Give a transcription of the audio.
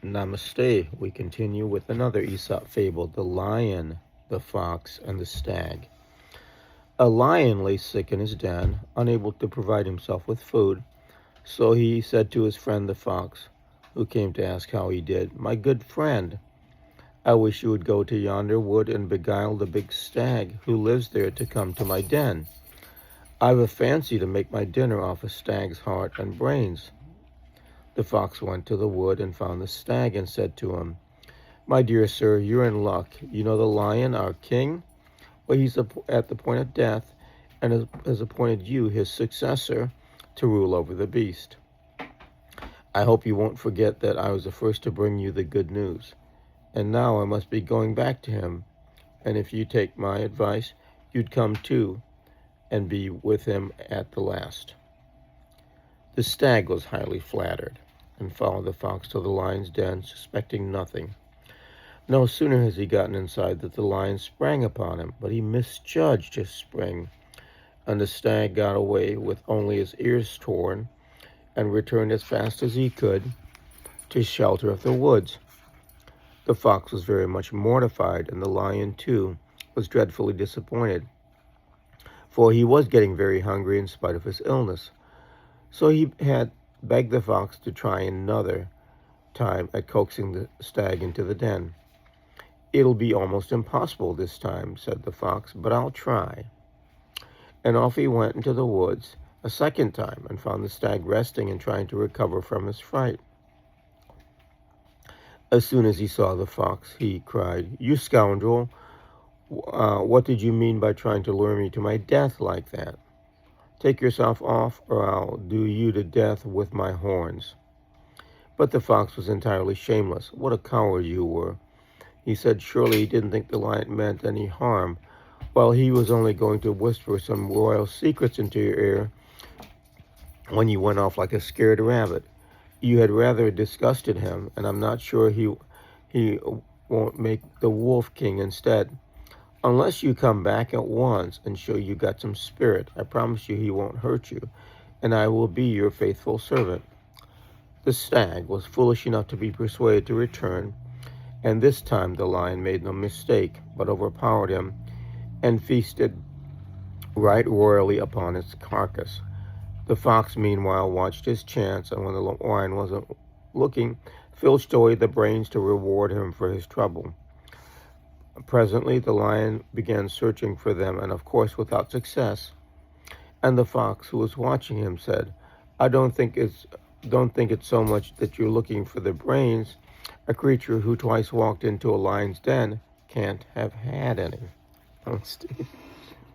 Namaste. We continue with another Aesop fable, the lion, the fox, and the stag. A lion lay sick in his den, unable to provide himself with food. So he said to his friend the fox, who came to ask how he did, "My good friend, I wish you would go to yonder wood and beguile the big stag who lives there to come to my den. I've a fancy to make my dinner off a stag's heart and brains." The fox went to the wood and found the stag and said to him, "My dear sir, you're in luck. You know the lion, our king? Well, he's at the point of death and has appointed you, his successor, to rule over the beast. I hope you won't forget that I was the first to bring you the good news. And now I must be going back to him. And if you take my advice, you'd come too and be with him at the last." The stag was highly flattered and followed the fox to the lion's den, suspecting nothing. No sooner has he gotten inside that the lion sprang upon him, but he misjudged his spring, and the stag got away with only his ears torn and returned as fast as he could to shelter of the woods. The fox was very much mortified, and the lion, too, was dreadfully disappointed, for he was getting very hungry in spite of his illness. So he had begged the fox to try another time at coaxing the stag into the den. "It'll be almost impossible this time," said the fox, "but I'll try." And off he went into the woods a second time and found the stag resting and trying to recover from his fright. As soon as he saw the fox, he cried, "You scoundrel! What did you mean by trying to lure me to my death like that? Take yourself off, or I'll do you to death with my horns." But the fox was entirely shameless. "What a coward you were," he said. "Surely he didn't think the lion meant any harm, while he was only going to whisper some royal secrets into your ear when you went off like a scared rabbit. You had rather disgusted him, and I'm not sure he won't make the wolf king instead. Unless you come back at once and show you got some spirit, I promise you he won't hurt you, and I will be your faithful servant." The stag was foolish enough to be persuaded to return, and this time the lion made no mistake, but overpowered him and feasted right royally upon its carcass. The fox, meanwhile, watched his chance, and when the lion wasn't looking, filched away the brains to reward him for his trouble. Presently, the lion began searching for them, and of course without success. And the fox, who was watching him, said, "I don't think it's so much that you're looking for the brains. A creature who twice walked into a lion's den can't have had any."